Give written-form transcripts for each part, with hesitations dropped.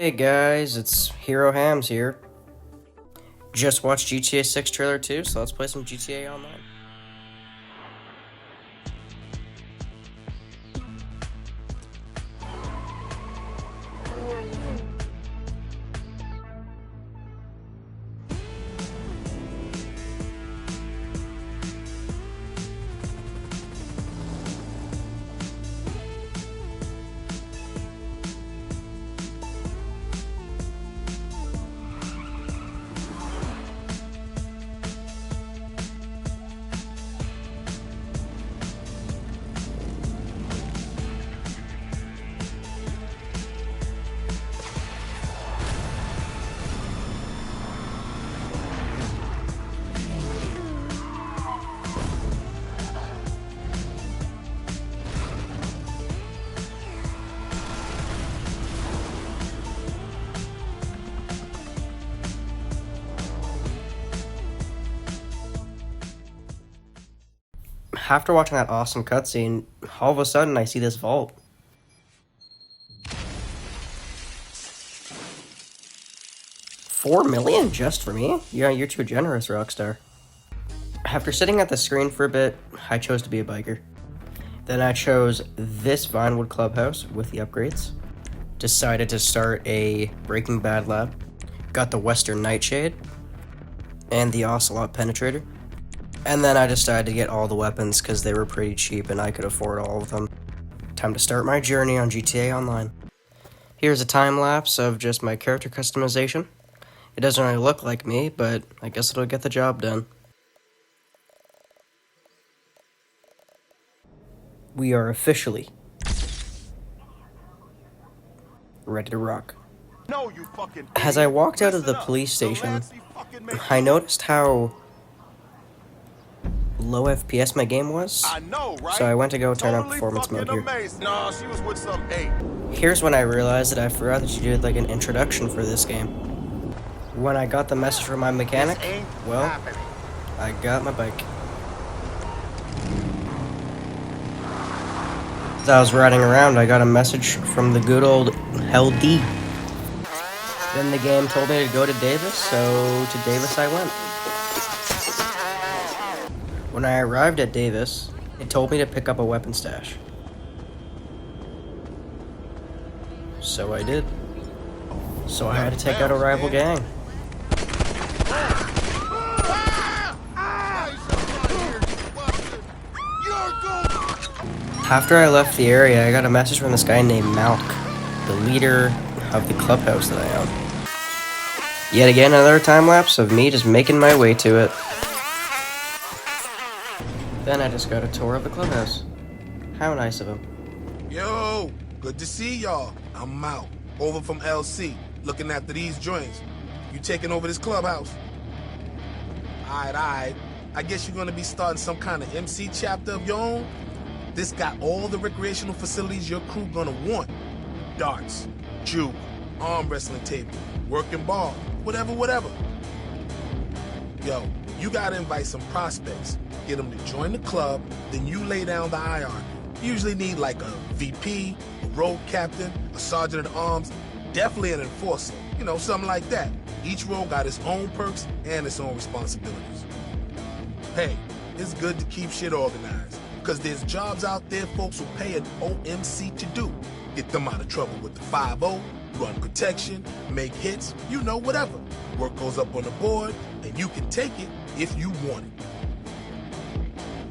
Hey guys, it's Hero Hamzz here. Just watched GTA 6 trailer 2, so let's play some GTA Online. After watching that awesome cutscene, all of a sudden I see this vault. $4 million just for me? Yeah, you're too generous, Rockstar. After sitting at the screen for a bit, I chose to be a biker. Then I chose this Vinewood Clubhouse with the upgrades. Decided to start a Breaking Bad lab. Got the Western Nightshade. And the Ocelot Penetrator. And then I decided to get all the weapons because they were pretty cheap and I could afford all of them. Time to start my journey on GTA Online. Here's a time lapse of just my character customization. It doesn't really look like me, but I guess it'll get the job done. We are officially ready to rock. As I walked out of the police station, I noticed how low FPS my game was, so I went to go turn on performance mode here. Here's when I realized that I forgot that you did like an introduction for this game. When I got the message from my mechanic, well, I got my bike. As I was riding around, I got a message from the good old LD. Then the game told me to go to Davis, so to Davis I went. When I arrived at Davis, it told me to pick up a weapon stash. So I did. So I had to take out a rival gang. After I left the area, I got a message from this guy named Malk, the leader of the clubhouse that I own. Yet again, another time lapse of me just making my way to it. Then I just got a tour of the clubhouse. How nice of him. Yo, good to see y'all. I'm out, over from LC, looking after these joints. You taking over this clubhouse? Alright. I guess you're gonna be starting some kind of MC chapter of your own? This got all the recreational facilities your crew gonna want. Darts, juke, arm wrestling table, working ball, whatever. Yo, you gotta invite some prospects. Get them to join the club, then you lay down the IR. You usually need like a VP, a road captain, a sergeant at arms, definitely an enforcer, something like that. Each role got its own perks and its own responsibilities. Hey, it's good to keep shit organized, because there's jobs out there folks will pay an OMC to do. Get them out of trouble with the 5-0, run protection, make hits, whatever. Work goes up on the board, and you can take it if you want it.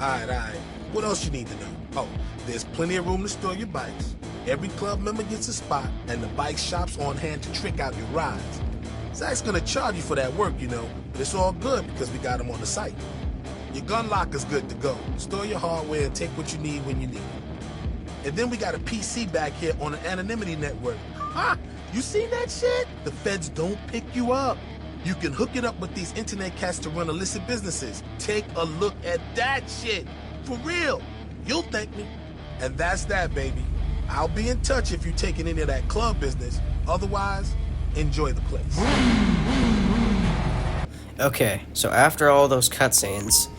Alright. What else you need to know? Oh, there's plenty of room to store your bikes. Every club member gets a spot, and the bike shop's on hand to trick out your rides. Zach's gonna charge you for that work, but it's all good because we got them on the site. Your gun locker's good to go. Store your hardware and take what you need when you need it. And then we got a PC back here on the anonymity network. Ha! You seen that shit? The feds don't pick you up. You can hook it up with these internet cats to run illicit businesses. Take a look at that shit. For real. You'll thank me. And that's that, baby. I'll be in touch if you're taking any of that club business. Otherwise, enjoy the place. Okay, so after all those cutscenes,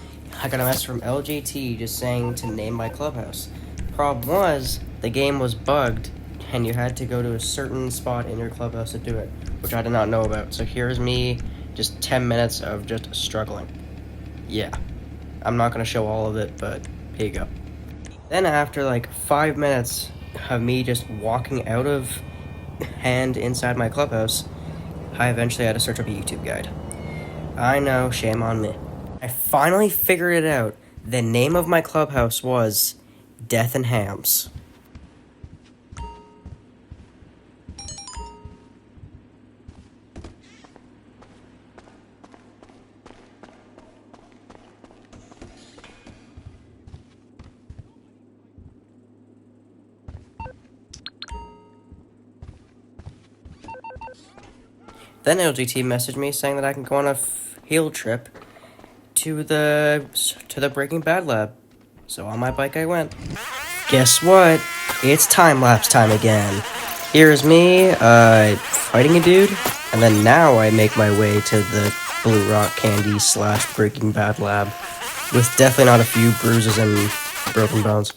I got a message from LJT just saying to name my clubhouse. Problem was, the game was bugged, and you had to go to a certain spot in your clubhouse to do it, which I did not know about. So here's me, just 10 minutes of just struggling. Yeah, I'm not gonna show all of it, but here you go. Then after like 5 minutes of me just walking out of hand inside my clubhouse, I eventually had to search up a YouTube guide. I know, shame on me. I finally figured it out. The name of my clubhouse was Death and Hamzz. Then LGT messaged me saying that I can go on a field trip to the Breaking Bad lab. So on my bike I went. Guess what? It's time-lapse time again. Here's me, fighting a dude, and then now I make my way to the Blue Rock Candy / Breaking Bad lab, with definitely not a few bruises and broken bones.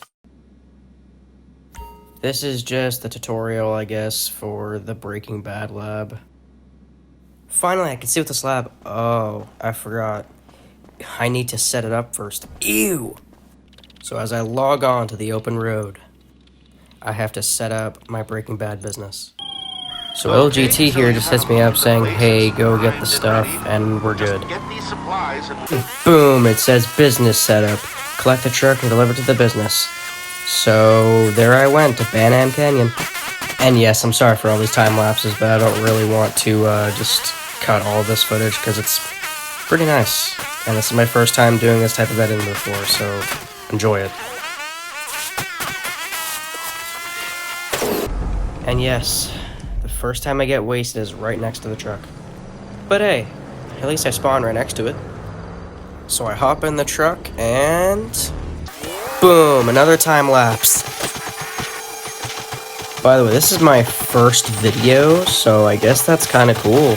This is just the tutorial, I guess, for the Breaking Bad lab. Finally, I can see with this lab. Oh, I forgot. I need to set it up first. Ew! So as I log on to the open road, I have to set up my Breaking Bad business. So LGT here just hits me up saying, hey, go get the stuff, and we're good. Boom, it says business setup. Collect the truck and deliver it to the business. So there I went to Banham Canyon. And yes, I'm sorry for all these time lapses, but I don't really want to just cut all this footage because it's pretty nice. And this is my first time doing this type of editing before, so enjoy it. And yes, the first time I get wasted is right next to the truck. But hey, at least I spawn right next to it. So I hop in the truck and boom, another time lapse. By the way, this is my first video, so I guess that's kind of cool.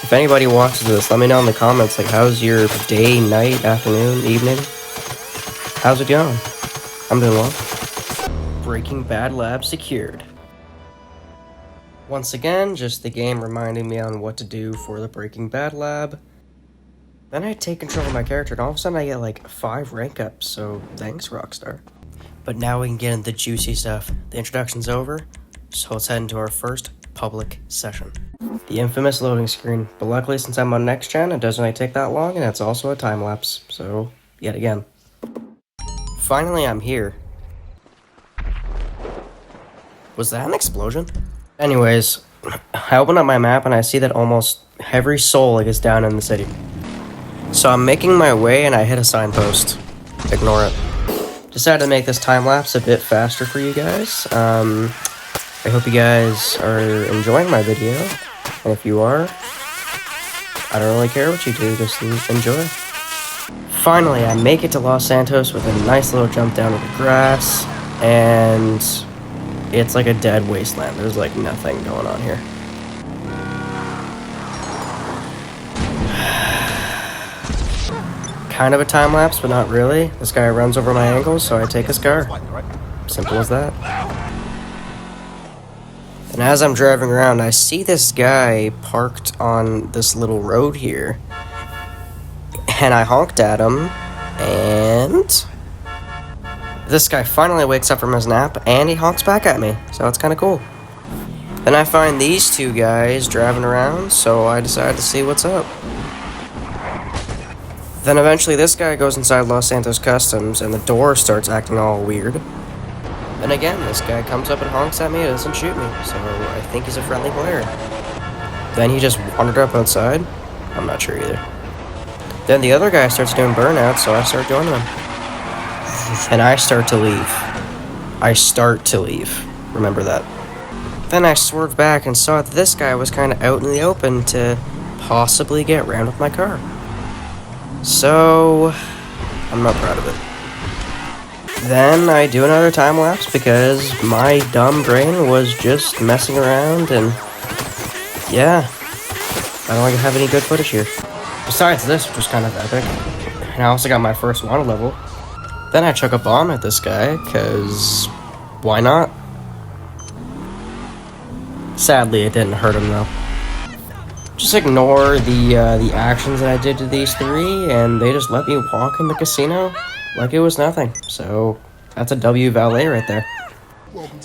If anybody watches this, let me know in the comments, like, how's your day, night, afternoon, evening? How's it going? I'm doing well. Breaking Bad lab secured. Once again, just the game reminding me on what to do for the Breaking Bad lab. Then I take control of my character, and all of a sudden I get like 5 rank ups, so thanks, Rockstar. But now we can get into the juicy stuff. The introduction's over, so let's head into our first public session. The infamous loading screen, but luckily since I'm on next gen, it doesn't really take that long, and it's also a time lapse, so yet again. Finally, I'm here. Was that an explosion? Anyways, I open up my map and I see that almost every soul is down in the city. So I'm making my way and I hit a signpost. Ignore it. Decided to make this time lapse a bit faster for you guys. I hope you guys are enjoying my video. And if you are, I don't really care what you do, just enjoy. Finally, I make it to Los Santos with a nice little jump down to the grass, and it's like a dead wasteland. There's like nothing going on here. Kind of a time lapse, but not really. This guy runs over my ankles, so I take his car. Simple as that. And as I'm driving around, I see this guy parked on this little road here. And I honked at him, and this guy finally wakes up from his nap, and he honks back at me, so it's kind of cool. Then I find these 2 guys driving around, so I decided to see what's up. Then eventually this guy goes inside Los Santos Customs, and the door starts acting all weird. Then again, this guy comes up and honks at me and doesn't shoot me, so I think he's a friendly player. Then he just wandered up outside. I'm not sure either. Then the other guy starts doing burnout, so I start joining him. And I start to leave. Remember that. Then I swerved back and saw that this guy was kind of out in the open to possibly get rammed with my car. So, I'm not proud of it. Then I do another time lapse because my dumb brain was just messing around, and yeah, I don't have any good footage here. Besides this, which was kind of epic, and I also got my first wanted level. Then I chuck a bomb at this guy because Why not? Sadly, it didn't hurt him though. Just ignore the actions that I did to these three, and they just let me walk in the casino like it was nothing. So that's a W valet right there.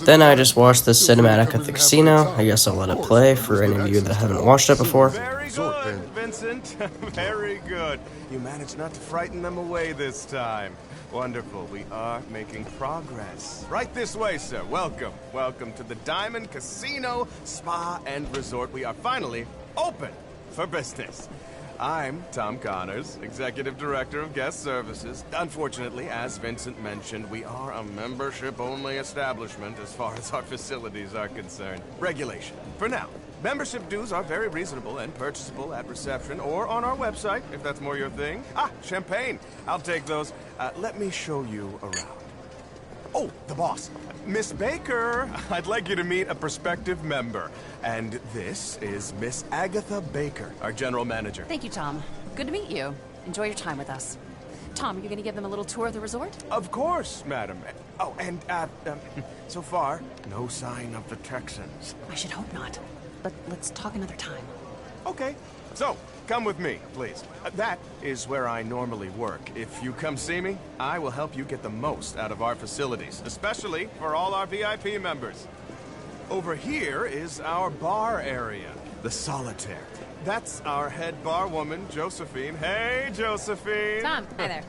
Then I just watched the cinematic at the casino. I guess I'll let it play for any of you that haven't watched it before. Very good, Vincent. Very good. You managed not to frighten them away this time. Wonderful. We are making progress. Right this way, sir. Welcome. Welcome to the Diamond Casino, Spa, and Resort. We are finally open for business. I'm Tom Connors, Executive Director of Guest Services. Unfortunately, as Vincent mentioned, we are a membership-only establishment as far as our facilities are concerned. Regulation. For now, membership dues are very reasonable and purchasable at reception or on our website, if that's more your thing. Ah, champagne. I'll take those. Let me show you around. Oh, the boss. Miss Baker, I'd like you to meet a prospective member. And this is Miss Agatha Baker, our general manager. Thank you, Tom. Good to meet you. Enjoy your time with us. Tom, are you going to give them a little tour of the resort? Of course, madam. Oh, and, so far, no sign of the Texans. I should hope not. But let's talk another time. Okay. So, come with me, please. That is where I normally work. If you come see me, I will help you get the most out of our facilities, especially for all our VIP members. Over here is our bar area, the Solitaire. That's our head barwoman, Josephine. Hey, Josephine! Tom, hi there.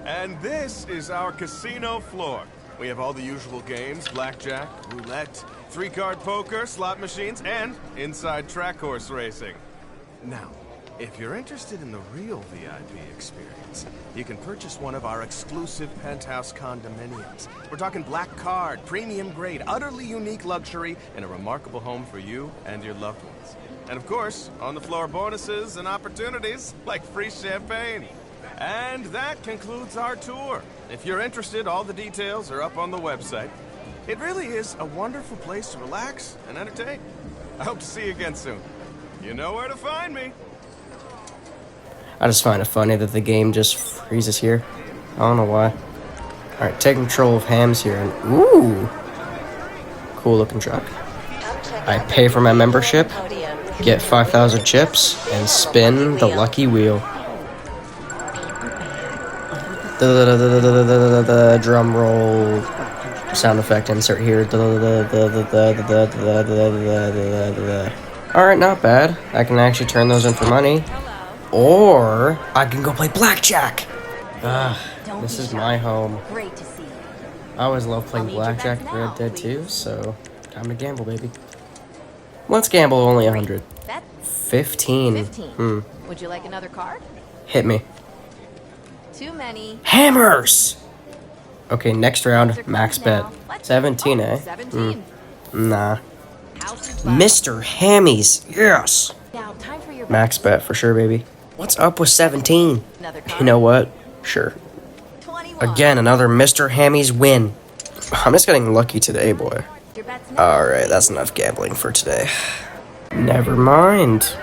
And this is our casino floor. We have all the usual games, blackjack, roulette, three-card poker, slot machines, and inside track horse racing. Now, if you're interested in the real VIP experience, you can purchase one of our exclusive penthouse condominiums. We're talking black card, premium grade, utterly unique luxury, and a remarkable home for you and your loved ones. And of course, on-the-floor bonuses and opportunities like free champagne. And that concludes our tour. If you're interested, all the details are up on the website. It really is a wonderful place to relax and entertain. I hope to see you again soon. You know where to find me. I just find it funny that the game just freezes here. I don't know why. Alright, take control of Hamzz here, and ooh! Cool looking truck. I pay for my membership, get 5,000 chips, and spin the lucky wheel. The drum roll sound effect insert here. Alright, not bad. I can actually turn those in for money. Or I can go play blackjack. This is my home. Great to see you. I always love playing blackjack in Red Dead 2, so time to gamble, baby. Let's gamble only 100. 15. Would you like another card? Hit me. Too many. Hammers! Okay, next round, max bet. 17, eh? 17. Nah. House is fun. Mr. Hammies, yes! Now, time for your Max bet for sure, baby. What's up with 17? Another card. You know what? Sure. 21. Again, another Mr. Hammies win. I'm just getting lucky today, boy. Your bet's now. Alright, that's enough gambling for today. Never mind.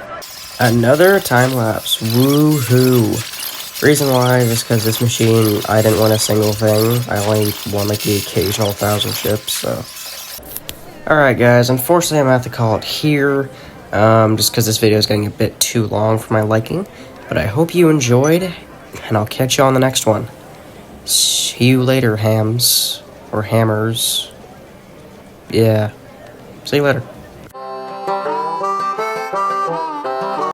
Another time lapse. Woohoo. Reason why is because this machine, I didn't win a single thing. I only won like the occasional 1,000 chips, so. Alright guys, unfortunately I'm gonna have to call it here. Just because this video is getting a bit too long for my liking. But I hope you enjoyed, and I'll catch you on the next one. See you later, Hamzz. Or Hammers. Yeah. See you later.